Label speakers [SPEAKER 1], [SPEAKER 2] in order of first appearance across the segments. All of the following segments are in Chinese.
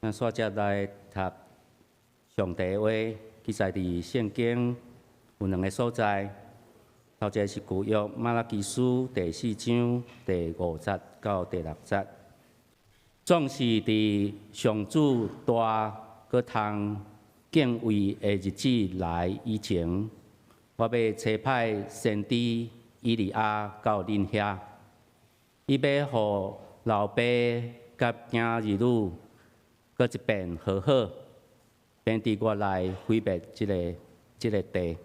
[SPEAKER 1] 咱煞接来读上帝话，记载伫圣经有2个所在。头一个是旧约马拉基书第4章第5节到第6节，总是伫上主大搁通敬畏的日子来以前，我要差派先知以利亚到恁遐，伊要互老爸甲囝儿女搁一遍和好，便伫我来毁灭即个地。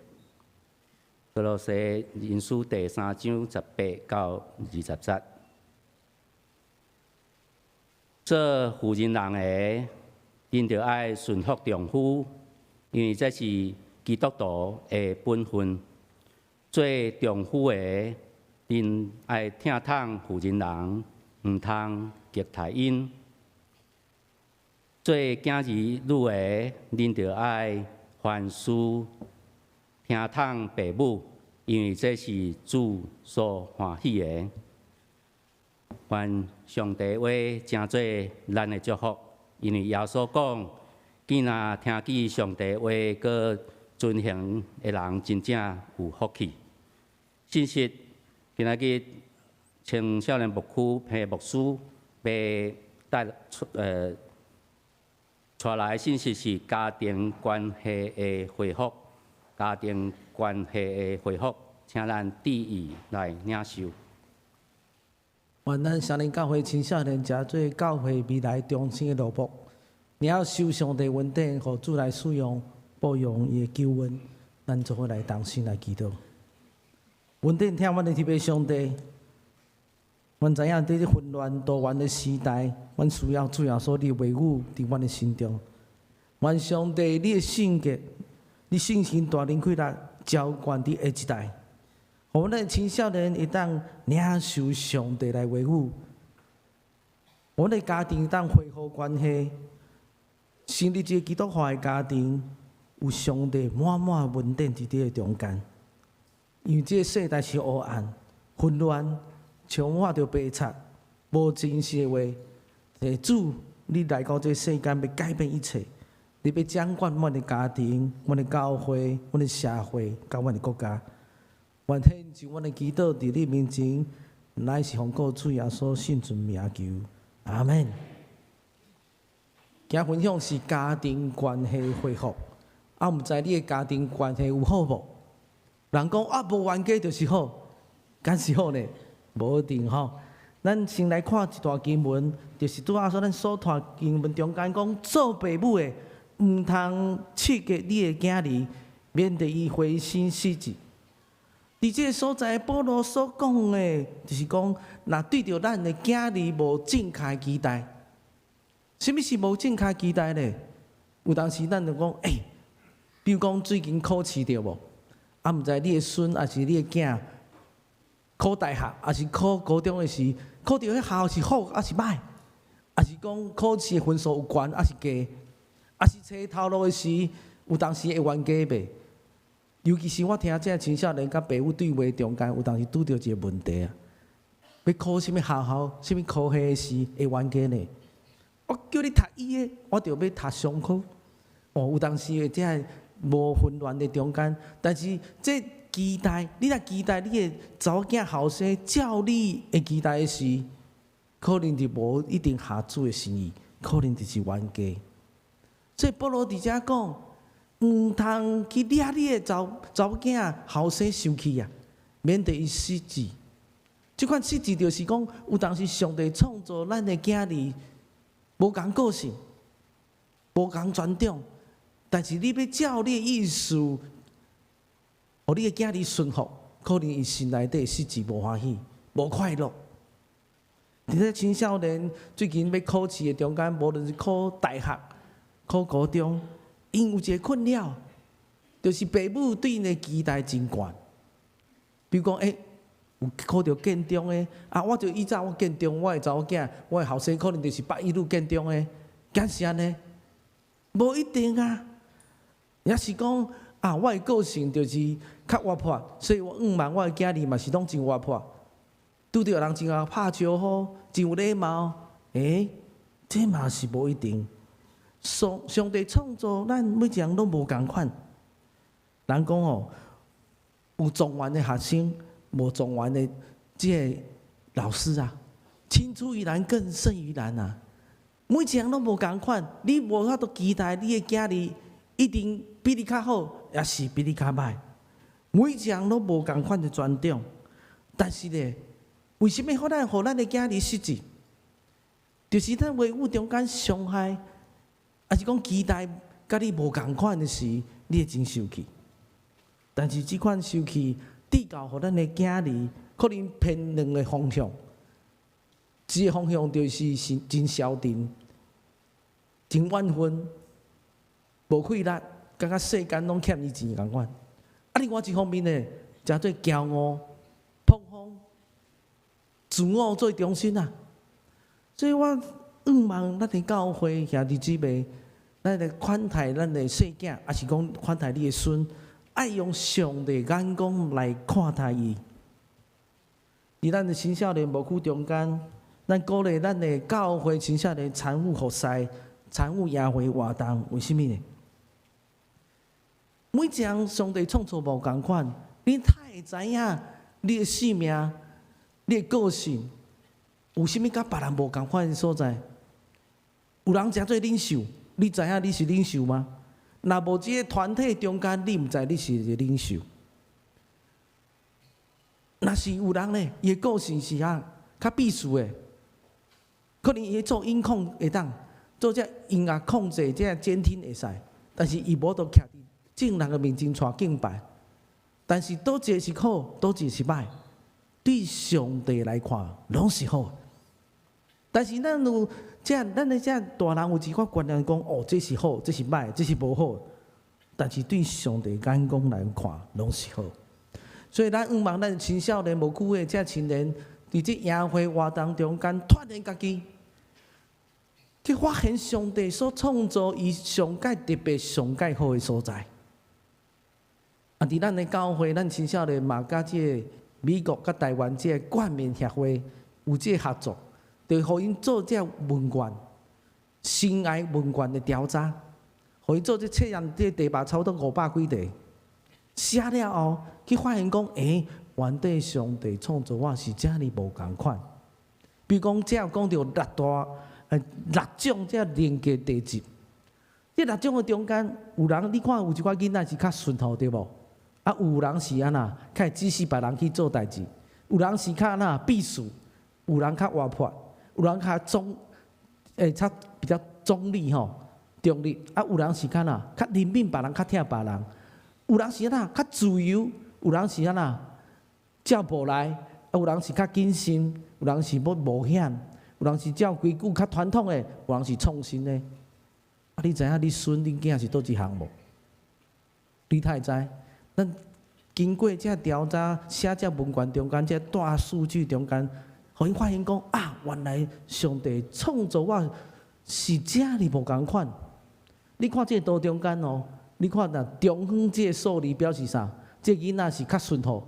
[SPEAKER 1] 哥罗西人书第3章18到20节。做妇人人的，因着爱顺服丈夫，因为这是基督徒的本分。做丈夫的，因爱听从妇人人，毋通激太因。做囝儿女的，恁着爱凡事听从父母，因为这是主所欢喜的。愿上帝话成做咱的祝福，因为耶稣讲，囡仔听见上帝话，佮遵行的人，真正有福气。信息今仔日青少年牧区培牧师要带来信息是家庭关系的恢复，家庭关系的恢复，请咱注意来领受。
[SPEAKER 2] 愿咱少年教会青少年诚做教会未来中心的路幕，领受上帝恩典，互主来使用，保养伊的救恩。咱做伙来同心来祈祷。恩典听阮的特别上帝，阮知影伫这混乱多元的时代，阮需要主耶稣你的话语伫阮的心中。愿上帝你的性格、你信心大能开力，浇灌伫下一代。互阮的青少年会当领受上帝来话语，阮的家庭当恢复关系，成立一个基督化的家庭，有上帝满满恩典伫伫个中间。因为这个世代是黑暗、混乱，充满着悲惨、无真实的话。主，你来到这世间，要改变一切，你要掌管阮的家庭、阮的教会、阮的社会，甲阮的国家。愿献上阮的祈祷伫你面前，乃是奉告主耶稣圣尊名求，阿门。今分享是家庭关系恢复，毋知你的家庭关系有好无？人讲无冤家就是好，敢是好呢？无一定吼。咱先来看一段经文，就是拄仔说咱所读经文中间讲，做父母的毋通刺激你的囝儿，免得伊灰心失志。伫这个所在，保罗所讲的，就是讲，若对着咱的囝儿无正确期待，什么是无正确期待呢？有当时咱就讲，比如讲最近考试着无？毋知你的孙还是你的囝考大学，还是考高中的时，考到迄校是好还是歹？还是讲考试的分数有悬还是低？还是找头路的时，有当时会冤家袂？尤其是我听这青少年甲父母对话中间，有当时拄着一个问题啊，要考什么校、什么科系的时会冤家呢？我叫你读医的，我就要读商科。有当时会这样无混乱的中间，但是这期待，你若期待你的查某囝后生照你的期待的时，可能就无一定合主的心意，可能就是冤家。所以保罗伫遮讲，毋通去掠你的查某囝后生生气啊，免得伊失志。即款失志就是讲，有当时上帝创造咱的囝儿无共个性，无共传统，但是你要照你的意思，互你的囝儿顺服，可能伊心内底失志无欢喜，无快乐。伫咧青少年最近要考试的中间，无论是考大学、考高中，因有一个困扰，就是父母对因的期待真悬。比如讲，有考到建中的，我就依照我建中，我的查某囝，我的后生可能就是北一女建中的，敢是安尼？无一定啊。也是讲，我的个性就是较活泼，所以我望我的囝儿嘛是拢真活泼。拄着人真拍招呼，真有礼貌，这嘛是无一定。上帝创造咱每一人拢无共款。人讲哦，有状元的学生，无状元的这个老师啊，青出于蓝更胜于蓝啊！每一人拢无共款，你无法度期待你的囝儿一定比你较好，也是比你较歹。每一人拢无共款的尊重，但是咧，为什么咱互咱的囝儿失志？就是咱话语中间伤害，还是讲期待甲你无共款的时，你会真受气。但是即款受气，递到互咱的囝儿，可能偏两个方向。一个方向就是真消沉、真怨愤、无气力，感觉世间拢欠伊钱共款。啊，另外一方面呢，诚做骄傲、膨风、自我做中心啊。所以我仰望咱的教会兄弟姊妹，咱来款待咱的细囝，还是讲款待你的孙，爱用上帝眼光来看待伊。伫咱的青少年牧区中间，咱鼓励咱的教会青少年参与服侍、参与耶和华活动，为什么呢？每一人上帝创造无共款，你太会知影你的性命、你的个性有啥物甲别人无共款的所在。有人诚做领袖，你知影你是领袖吗？若无即个团体中间，你毋知你是一个领袖。若是有人呢，伊的个性是较避暑的，可能伊会做音控会当，做这音乐控制、这监听会使，但是伊无都徛伫众人的面前带敬拜。但是倒一个是好，倒一个是歹，对上帝来看拢是好。但是咱有咱的这大人有一款观念讲，哦，这是好，这是歹，这是无好。但是对上帝眼光来看，拢是好。所以咱仰望咱青少年无久的这青年，伫这耶和华活动中间锻炼家己，去发现上帝所创造伊上界特别、上界好的所在。啊！伫咱的教会，咱青少年嘛，甲即个美国甲台湾即个冠冕协会有即个合作，就互因做即个问卷、生涯问卷的调查，互因做即测验，即题目差不多500几题，写了后去发现讲，原底上帝创造我是遮尔无共款。比如讲，只有讲到6种即人格特质，这6种的中间，有人你看有一寡囡仔是较顺服，对无？啊，有人是安那，较指使别人去做代志；有人是较安那避暑；有人较活泼；有人较较比较中立吼，中立。啊，有人是较哪，较怜悯别人，较疼别人；有人是安那较自由；有人是安那照步来；啊，有人是较谨慎；有人是要冒险；有人是照规矩较传统的；有人是创新的。啊，你知影你孙恁囝是倒一项无？你太知？咱经过这调查、写这问卷中间，这大数据中间，互因发现讲啊，原来上帝创造我是遮尔无共款。你看这图中间哦，你看呐，中方这个数字表示啥？这囡仔是较顺服，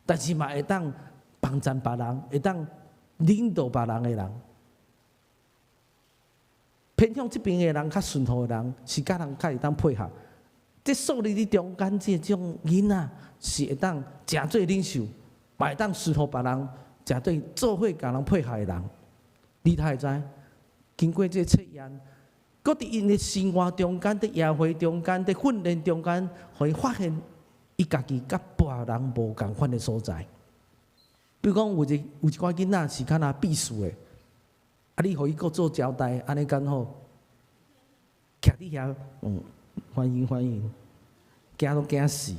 [SPEAKER 2] 但是嘛会当帮助别人，会当领导别人的人。偏向这边的人较顺服的人，是甲人较会当配合。这数字伫中间，这种囡仔是会当诚做领袖，嘛会当顺服别人，诚对做伙甲人配合的人。你太知，经过这测验，搁伫因的生活中间、伫约会中间、伫训练中间，互伊发现伊家己甲别人无共款的所在。比如讲，有一寡囡仔是较若避暑的，啊，你互伊搁做交代，安尼刚好，徛伫遐，欢迎欢迎，惊都惊死！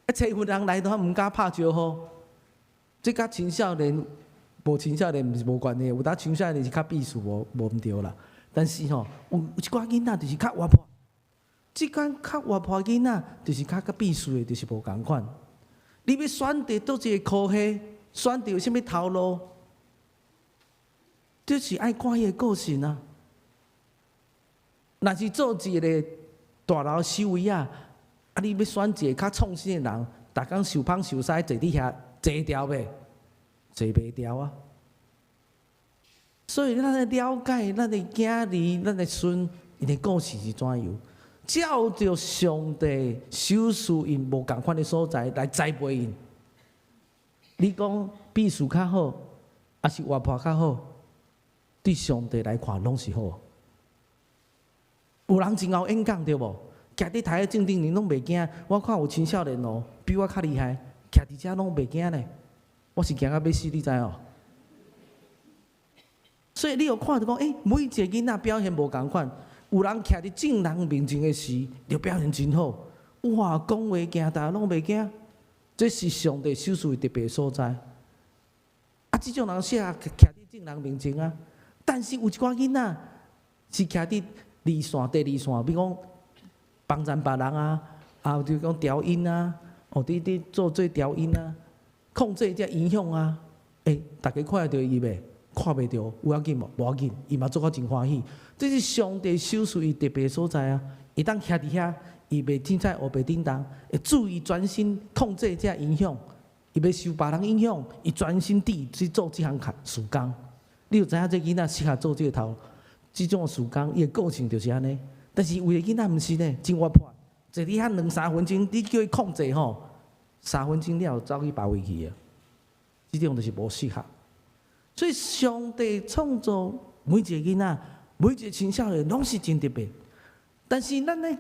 [SPEAKER 2] 啊，找份人来都毋敢拍招呼。这甲青少年无青少年毋是无关系，有当青少年是较避暑，无毋对啦。但是吼，有一寡囡仔就是较活泼，即间较活泼囡仔就是较避暑的，就是无共款。你要选择倒一个科系，选择什么头路，这是爱看伊的个性啊。若是做一个大楼守卫啊，你要选一个较创新的人，逐工受芳受屎，坐伫遐坐调袂？坐袂调啊！所以咱要了解咱的囝儿、咱的孙，因的故事是怎样？照着上帝手术因无共款的所在来栽培因。你讲秘书较好，还是活泼较好？对上帝来看，拢是好。有人真会演讲对无？徛伫台的正顶，你拢袂惊。我看有青少年哦，比我较厉害，徛伫遮拢袂惊呢。我是惊到要死，你知哦？所以你有看到讲，每一个囡仔表现无共款。有人徛伫正人面前的时，就表现真好。哇，讲话行大拢袂惊，这是上帝手术特别所在。啊，即种人适合徛伫正人面前啊。但是有一寡囡仔是徛伫二线、第二线，比如讲帮衬别人啊，啊，就讲调音啊，哦，伫做调音啊，控制遮影响啊。大家看得到伊袂？看袂到，有要紧无？无要紧，伊嘛做到真欢喜。这是上帝手术伊特别所在啊！伊当徛伫遐，伊袂凊彩黑白叮当，会注意专心控制遮影响。伊袂受别人影响，伊专心去做即项事工。你有知影这囡仔适合做这个头？即种事工，伊的个性就是安尼。但是有的囡仔毋是呢，真活泼，坐伫遐2-3分钟，你叫伊控制吼，3分钟了走去别位去啊。即种就是无适合。所以上帝创造每一个囡仔、每一个青少年，拢是真特别。但是咱呢，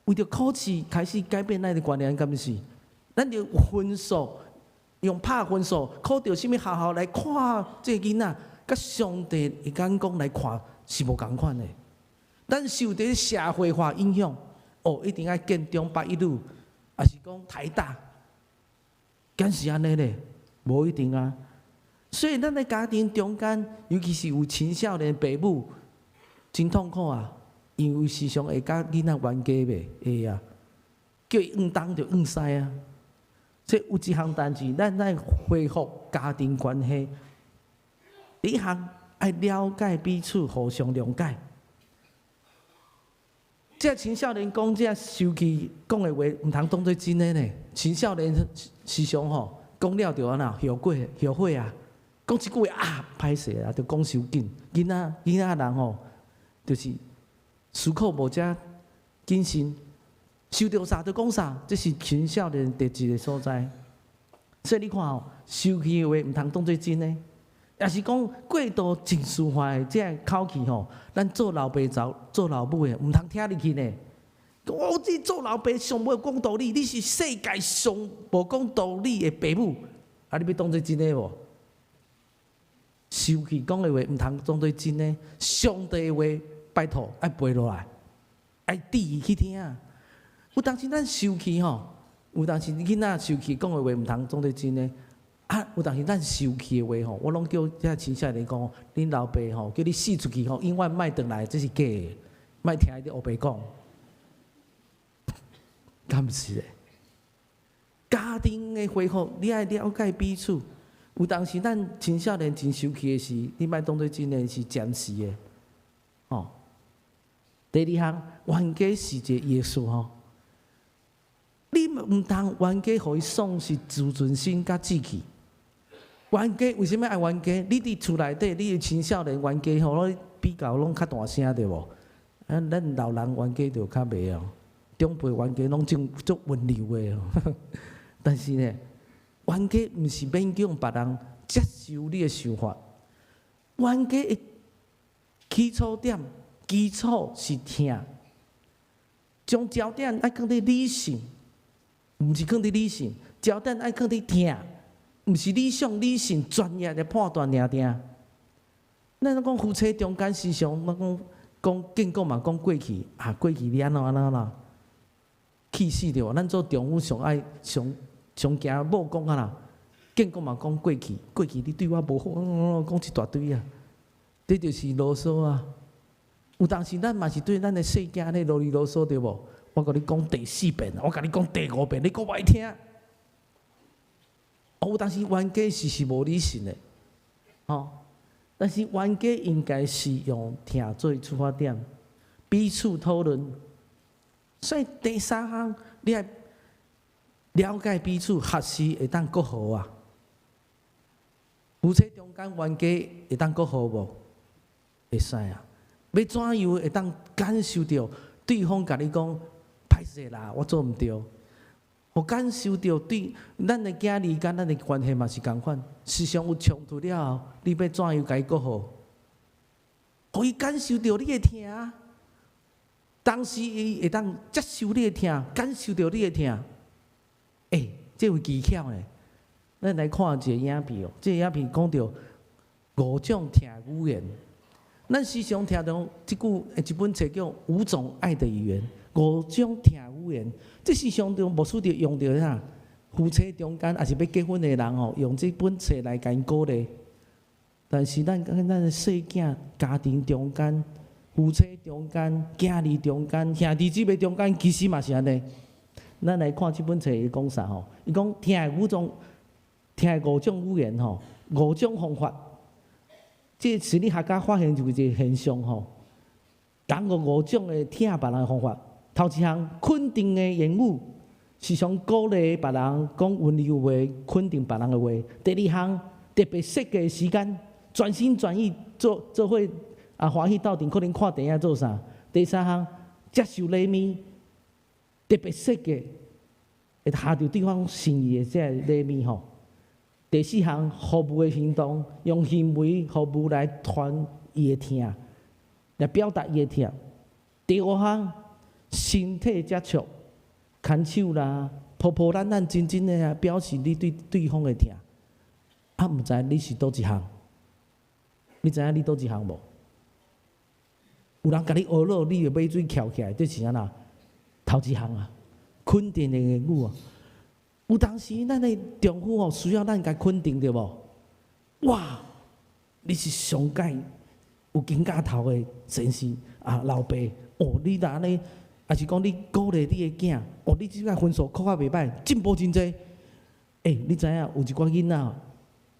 [SPEAKER 2] 为着考试开始改变咱的观念，敢毋是？咱就分数，用拍分数，考到什么学校来看这个囡仔，甲上帝的眼光来看是无共款的。咱受到社会化影响，一定要建中北一女，还是讲台大，敢是安尼咧？无一定啊。所以，咱的家庭中间，尤其是有青少年爸母，真痛苦啊！因为时常会甲囡仔冤家袂会啊，叫伊往东就往西啊。所以有一项代志，咱来恢复家庭关系。第一项爱了解彼此，互相谅解。这青少年讲这受气讲的话，毋通当作真的呢。青少年时常吼讲了就安那后悔啊。讲一句话啊，歹势啊，就讲伤紧。囡仔人吼，就是思考无遮谨慎，受到啥就讲啥，这是青少年特质的所在。所以你看吼，受气的话毋通当作真的，也是讲过度情绪化的这口气吼，咱做老爸做老母的毋通听入去呢。我这做老爸上无讲道理，你是世界上无讲道理的爸母，啊，你要当作真的无？受气讲的话，毋通当作真的。上帝的话，拜托爱背落来，爱注意去听。有当时咱受气吼，有当时囡仔受气讲的话，毋通当作真的。有当时咱受气的话吼，我拢叫遮青少年讲，恁老爸吼叫你死出去吼，永远莫回来，这是假的，莫听伊伫黑白讲。敢毋是嘞？家庭的恢复，你爱了解彼此。有当时咱青少年真受气的时，你莫当作真的是暂时的，哦。第二项，冤家是一个耶稣吼，你毋通冤家，互伊丧失自尊心甲志气。冤家为什么爱冤家？你伫厝内底，你的青少年冤家吼，比较拢较大声对无？咱老人冤家就较袂哦，长辈冤家拢足温柔的哦。但是呢，冤家毋是勉强别人接受你的想法，冤家的基础是听，将焦点爱放伫理性，毋是放伫理性，焦点爱放伫听，毋是理性专业的判断尔定。咱讲夫妻中间时常，讲建国嘛，讲过去过去你安怎啦，气死着！咱做丈夫上爱上惊某讲啦，建国嘛讲过去你对我无好，讲一大堆啊，这就是啰嗦啊。有当时咱嘛是对咱的细囝咧啰里啰嗦对无？我甲你讲第4遍，我甲你讲第5遍，你讲歹听。有当时冤家是无理性的，但是冤家应该是用听做出发点，彼此讨论。所以第3项，你要了解彼此，学习会当更好啊。夫妻中间冤家会当更好无？会使啊。要怎样会当感受到对方甲你讲歹势啦，我做毋对，互感受到对咱的囝儿甲咱的关系嘛是共款，时常有冲突了后，你要怎样甲伊过好？互伊感受到你的疼，当时伊会当接受你的疼，感受到你的疼。这有技巧呢。咱来看一个影片哦，这个影片讲到5种疼语言。咱时常听到一本册叫《5种爱的语言》，5种疼语言。这时常中无输着用着啥？夫妻中间，也是要结婚的人吼，用这本册来甲因鼓励。但是咱的细囝家庭中间、夫妻中间、囝儿中间、兄弟姊妹中间，其实嘛是安尼。咱来看这本册伊讲啥吼？伊讲听5种语言吼，5种方法。这心理学家发现就一个现象吼，人有5种的听别人的方法。头一项肯定的言语，时常鼓励别人讲温柔话，肯定别人的话。第2项特别设计的时间，全心全意做伙欢喜斗阵，可能看电影做啥。第3项接受礼物，特别设计会下着对方心意的这礼物吼。第4项服务的行动，用行为服务来传伊的疼，来表达伊的疼。第5项身体接触，牵手啦，抱咱真真的表示你对方的疼。毋知你是倒一项？你知影你倒一项无？有人甲你学了，你就买水翘起来，这是安那？头一项啊，肯定的言语啊。有当时咱的丈夫吼需要咱甲肯定着无？哇，你是上界有金甲头的先生老爸哦，你若安尼，也是讲你鼓励你的囝哦，你即摆分数考较袂歹，进步真济。你知影有一寡囡仔，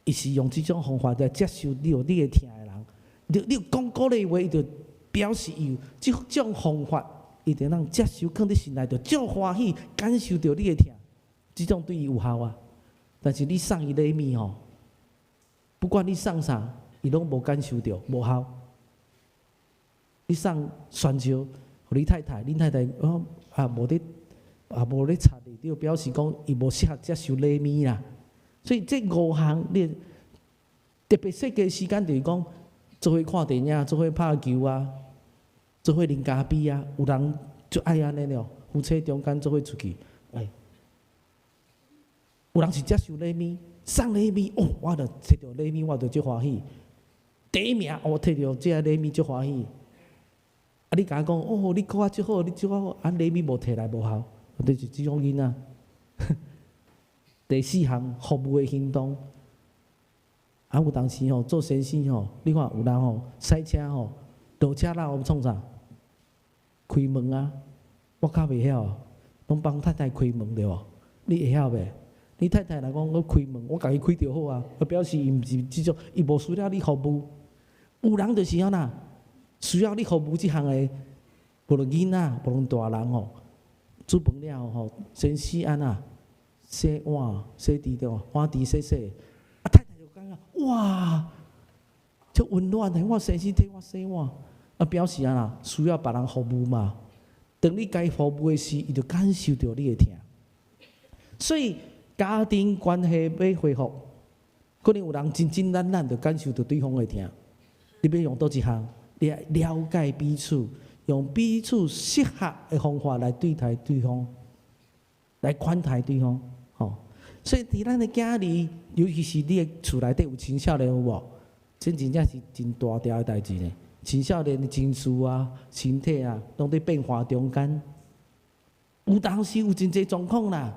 [SPEAKER 2] 伊是用即种方法来接受你的疼的人，你讲鼓励话，伊就表示伊有即种方法，伊就让接受，放伫心内，就足欢喜，感受到你的疼。这种对伊有效啊，但是你送伊礼物吼，不管你送啥，伊拢无感受到，无效。你送酸椒，互你太太，恁太太无咧插你，就表示讲伊无适合接受礼物啦。所以这5项，你特别设计时间就是讲，做伙看电影，做伙拍球啊，做伙啉咖啡啊，有人就爱安尼了，夫妻中间做伙出去，有人是接受礼物，送礼物哦，我著摕到礼物，我著足欢喜。第1名，我摕到这礼物足欢喜。你甲我讲哦，你考啊足好，你足好，礼物无摕来无效，就是这种囡仔。第4项服务的行动，有当时吼做先生吼，你看有人吼驶车吼，倒车啦，我创啥？开门啊，我较袂晓，拢帮太太开门对无？你会晓袂？你太太若讲我开门，我家己开就好啊，表示伊毋是即种，伊无需要你服务。有人就是安那，需要你服务即项的，无论囡仔，无论大人吼，煮饭了吼，先洗安那，洗碗、洗地着，碗池洗洗。太太就感觉哇，足温暖的，我先生替我洗碗，表示安那需要别人服务嘛。当你该服务的时，伊就感受到你的疼。所以家庭关系要恢复，可能有人真真懒懒，就感受到对方的疼。你要用倒一项？你了解彼此，用彼此适合的方法来对待对方，来款待对方。所以伫咱的家里，尤其是你的厝内底有青少年有无？这真正是真大条的代志呢。青少年的情绪啊、身体啊，拢在变化中间。有当时有真济状况啦。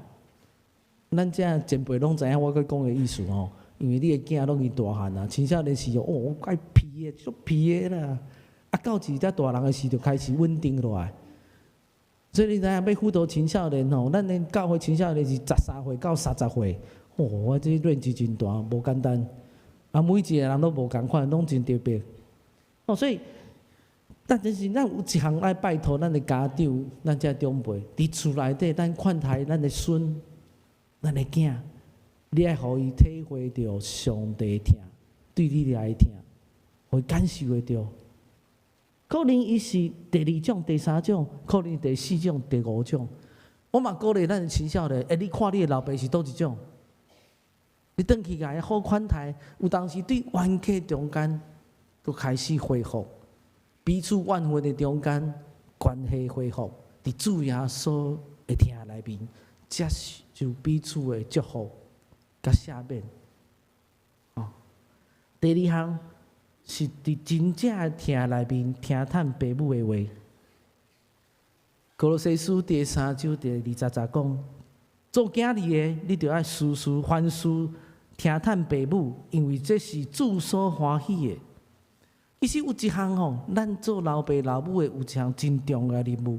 [SPEAKER 2] 咱这前辈拢知影我讲的意思吼，因为你的囝拢已大汉啊，青少年时哦，我怪皮的，足皮的啦。到一只大人的时就开始稳定落来。所以你知影要辅导青少年吼，咱的教会青少年是13岁到30岁，我这range真大，无简单。每一个人都无共款，拢真特别。所以，但是咱有一项爱拜托咱的家长，咱这长辈，伫厝内底咱款待咱的孙。咱的囝，你爱互伊体会到上帝疼，对你来疼，互伊感受会到。可能伊是第2种、第3种，可能第4种、第5种。我嘛鼓励咱青少年，你看你的老爸是倒一种，你转去甲伊好款待，有当时对冤家中间都开始恢复，彼此怨恨的中间关系恢复，伫主耶稣的听内面，接受彼此的祝福甲赦免。第2项是伫真正的听内面听探父母的话。歌罗西书第3章第20节讲：做囝儿的，你着爱事事凡事听探父母，因为这是主所欢喜的。其实有一项吼，咱做老爸老母的有一项真重要的任务，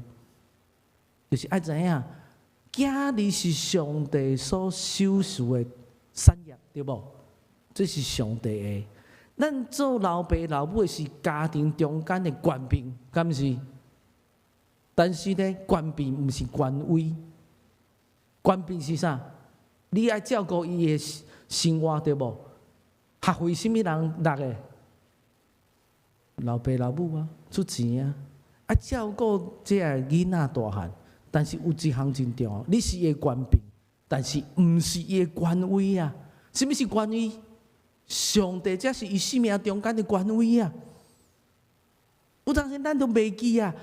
[SPEAKER 2] 就是爱知影，囝儿是上帝所收受的产业，对无？这是上帝的。咱做老爸老母的是家庭中间的权柄，敢毋是？但是呢，权柄毋是权威，权柄是啥？你爱照顾伊的生活，对无？学费什么人落的？老爸老母啊，出钱啊，爱照顾这个囡仔大汉。但是有一项真重要，你是伊的权柄，但是毋是伊的权威啊。什么是权威？上帝才是伊生命中间的权威啊！有当时咱都袂记啊。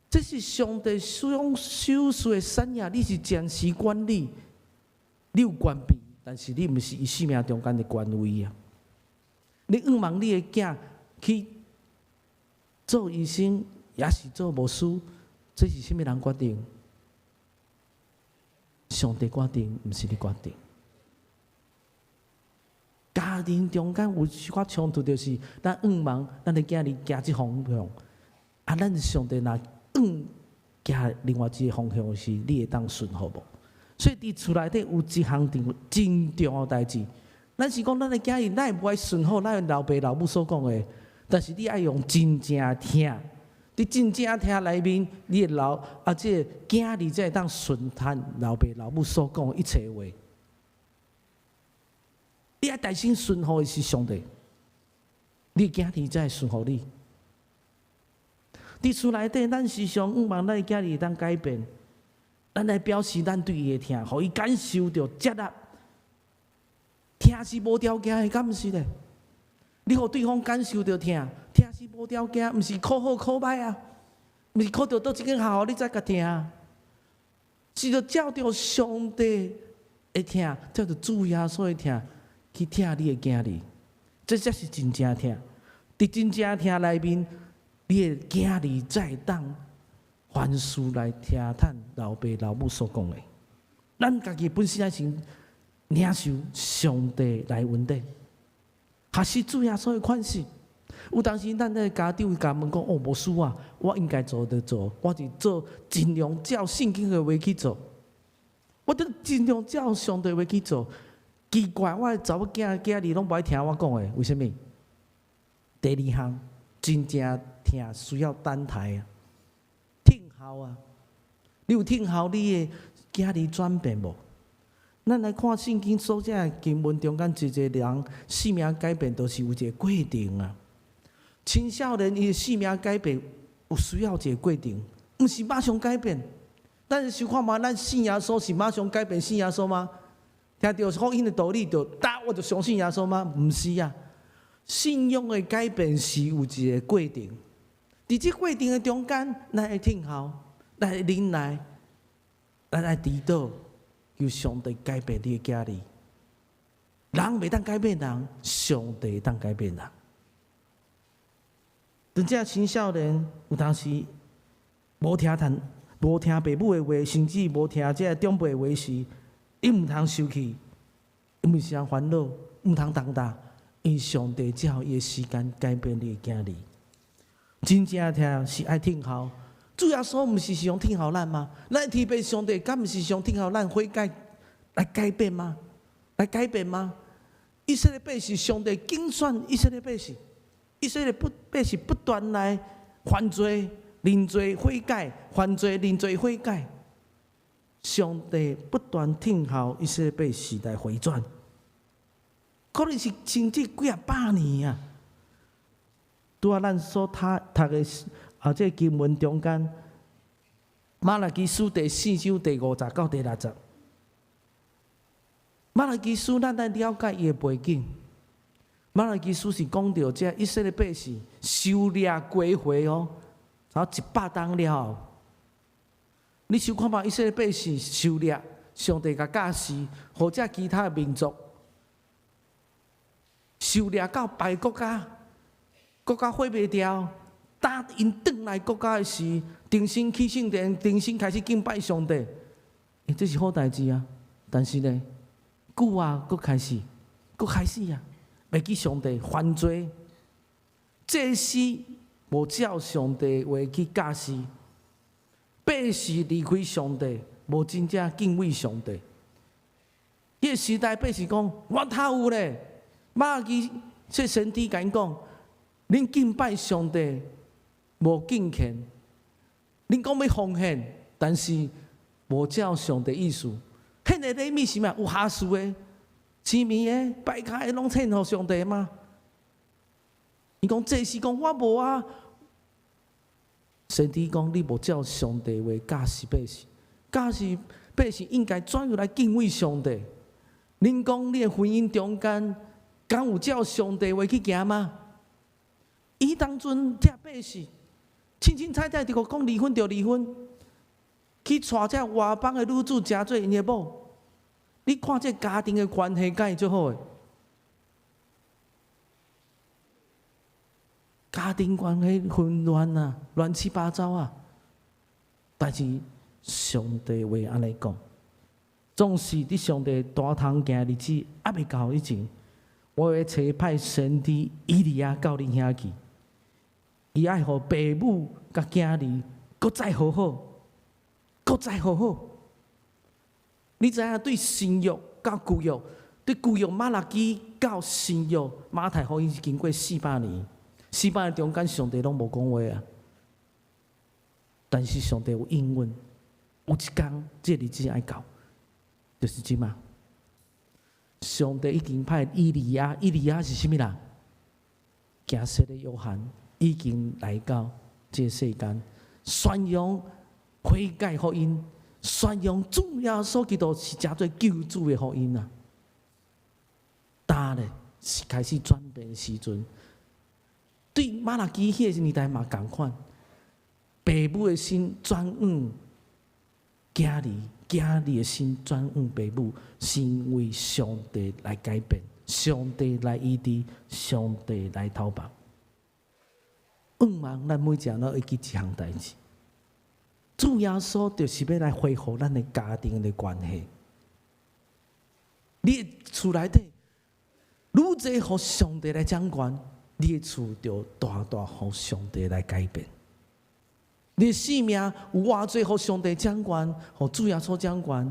[SPEAKER 2] 这是上帝所收受的产业，你是暂时管理，你有权柄，但是你毋是伊生命中间的权威啊！你仰望你的囝去做医生，也是做牧师，这是什么人决定？上帝决定，毋是你决定。家庭中间有一寡冲突，就是咱仰望咱的囝儿行即方向，啊，咱上帝若行另外一个方向是，你会当顺服无？所以伫厝内底有一项真重要代志，咱是讲咱的囝儿，咱会无爱顺服咱老爸老母所讲的，但是你爱用真正听，伫真正听内面，你的这个囝儿才会当顺探老爸老母所讲的一切话。你爱大心顺服的是上帝，你的囝儿才会顺服你。伫厝内底，咱时常仰望咱的囝儿当改变，咱来表示咱对伊的疼，互伊感受到接纳。疼是无条件的，敢毋是咧？你互对方感受到疼是无条件，毋是考好考歹啊，毋是考到倒一间学校你才甲疼，是着照着上帝的疼，照着主耶稣的疼去疼你的囝儿，这才是真正疼。伫真正疼内面。你的囝儿才会当凡事来听探老爸老母所讲的，咱家己本身还是领受上帝来稳定，学习主耶稣的款式。有当时咱在家长会甲问讲：哦，牧师啊，我应该做就做，我就做尽量照圣经的话去做，我得尽量照上帝的话去做。奇怪，我的查某囝儿拢不爱听我讲的，为什么？第2项。真正听需要等待啊，听候啊！你有听候你的囝儿转变无？咱来看圣经所写的经文中间，一个人生命改变都是有一个过程啊。青少年伊的生命改变有需要一个过程，毋是马上改变。咱想看嘛，咱信耶稣是马上改变信耶稣吗？听到福音的道理就我就相信耶稣吗？毋是啊。信仰的改变是有一个过程，伫这过程的中间，咱会听候，咱会忍耐，咱会祈祷，求上帝改变你的囝儿。人袂当改变人，上帝会当改变人。真正青少年有当时无听父母的话，甚至无听这个长辈的话时，伊毋通生气，伊毋是通烦恼，毋通动大。因上帝只有伊的时间改变你的囝儿，真正听是爱听候。主耶稣毋是用听候咱吗？咱天父上帝敢毋是用听候咱悔改来改变吗？来改变吗？以色列百姓上帝竞选以色列百姓，以色列百姓不断来犯罪、认罪、悔改、犯罪、认罪、悔改。上帝不断听候以色列百姓来回转。可能是甚至几啊百年啊，拄啊，咱所读的这经文中间，马拉基书第4章第50到第60。马拉基书咱来了解伊的背景。马拉基书是讲到这以色列百姓受掠归回哦，然后100冬了后，你想看嘛？以色列百姓受掠，上帝甲教示，或者其他的民族受掠到别国家，国家毁灭掉，当因转来国家的时，重新起圣殿，重新开始敬拜上帝，这是好代志啊！但是呢，久啊，佫开始啊！袂记上帝犯罪，这是无照上帝话去教示，百姓离开上帝，无真正敬畏上帝。迄个时代百姓讲：我头有咧，马基这先知甲因讲：恁敬拜上帝无敬虔，恁讲要奉献，但是无照上帝意思。献的礼物是咩？有下数的。市民的、拜卡的，拢献互上帝吗？伊讲这是讲我无啊。先知讲你无照上帝话教示百姓，教示百姓应该怎样来敬畏上帝。恁讲你的婚姻中间，敢有照上帝话去行吗？伊当阵这百姓，清清彩彩就讲离婚就离婚，去娶这外邦的女子嫁做因的某。你看这家庭的关系，敢会最好诶？家庭关系混乱啊，乱七八糟啊。但是上帝话安尼讲，总是伫上帝大堂行日子还未到以前，我会差派先知以利亚到恁遐去，伊爱互父母甲囝儿，搁再好好，搁再好好。你知影对新约到旧约，对旧约马拉基到新约马太福音是经过400年，400年中间上帝拢无讲话啊。但是上帝有应允，有一天这日子爱到，就是即嘛。上帝已经派以利亚，以利亚是啥物人？行洗的约翰已经来到这世间，宣扬悔改福音。宣扬主耶稣基督是真做救主的福音啊！但咧是开始转变的时阵，对马拉基迄个年代嘛共款，父母的心转向囝儿，囝儿的心转向父母，是因为上帝来改变，上帝来医治，上帝来讨帮。望咱每一人都会记一项代志。主耶稣就是要来恢复咱的家庭的关系。你的厝内底，愈侪互上帝来掌管，你的厝就大大互上帝来改变。你的生命有偌侪互上帝掌管，互主耶稣掌管，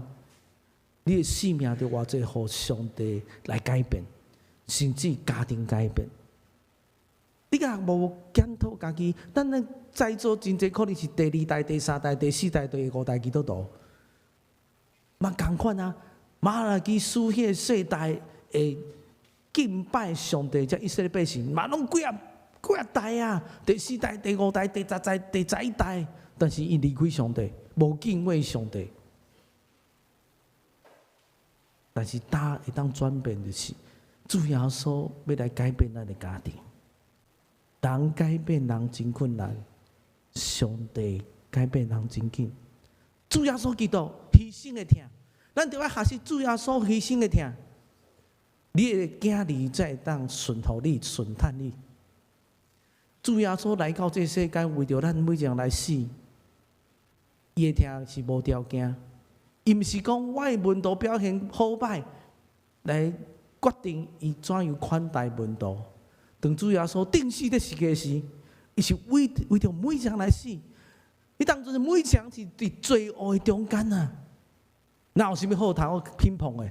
[SPEAKER 2] 你的生命就偌侪互上帝来改变，甚至家庭改变。你若无检讨家己，咱咧在座真侪可能是第2代、第3代、第4代、第5代基督徒，嘛同款啊。马拉基书迄个世代会敬拜上帝，这以色列百姓嘛拢几啊代啊，第4代、第5代、第10代、第11代，但是伊离开上帝，无敬畏上帝。但是会当转变的是，主耶稣要来改变咱的家庭。人改变人真困难，上帝改变人真紧。主耶稣基督牺牲的疼，咱就要学习主耶稣牺牲的疼。你的囝儿才会当顺服你、顺探你。主耶稣来到这世间，为着咱每一个人来死，伊的疼是无条件，伊毋是讲我的门徒表现好歹来决定伊怎样款待门徒。当主耶稣定死在世界时，伊是为着每一个人来死。伊当作每一个人是伫罪恶的中间啊，哪有啥物好通偏碰的？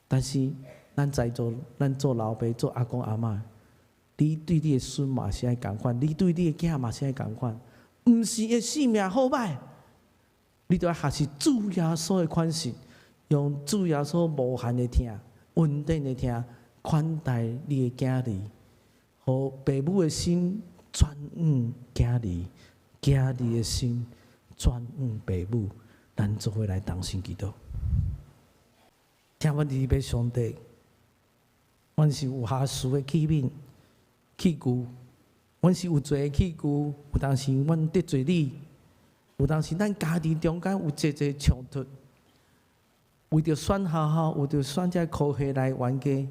[SPEAKER 2] 但是咱在座，咱做老爸、做阿公阿嬷，你对你的孙嘛是爱共款，你对你的囝嘛是爱共款。毋是伊性命好歹，你都要学习主耶稣的款式，用主耶稣无限的疼、稳定的疼。款待你的囝儿，互父母的心转向囝儿，囝儿的心转向父母，咱做伙来同心祈祷。听阮离别上帝，阮是有下属的器皿、器具，阮是有罪的器具。有当时阮得罪你，有当时咱家庭中间有一冲突，为着选学校，为着选这科系来冤家，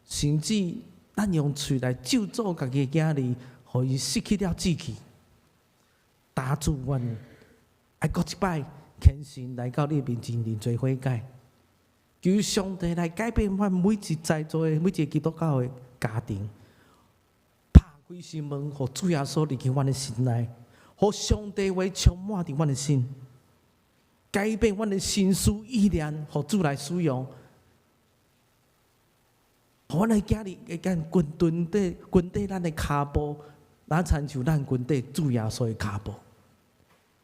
[SPEAKER 2] 甚至咱用嘴来咒诅家己的囝儿，互伊失去了志气。打主阮爱搁一摆虔诚来到你面前认罪悔改。求上帝来改变阮每一在座的每一个基督教的家庭，拍开心门，互主耶稣入去阮的心内，互上帝话充满伫阮的心，改变阮的心思意念，互主来使用，互阮的囝儿会跟军队咱的骹步，哪亲像咱军队主耶稣的骹步。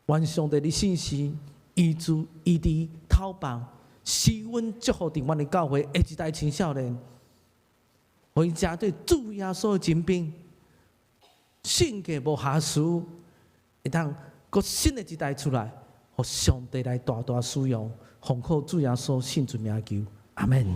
[SPEAKER 2] 愿上帝的信息医治、医治、讨棒。施恩祝福伫阮的教会，下一代青少年，互伊正对主耶稣的精兵，性格无瑕疵，会当搁新的一代出来，互上帝来大大使用，奉靠主耶稣圣主名求，阿门。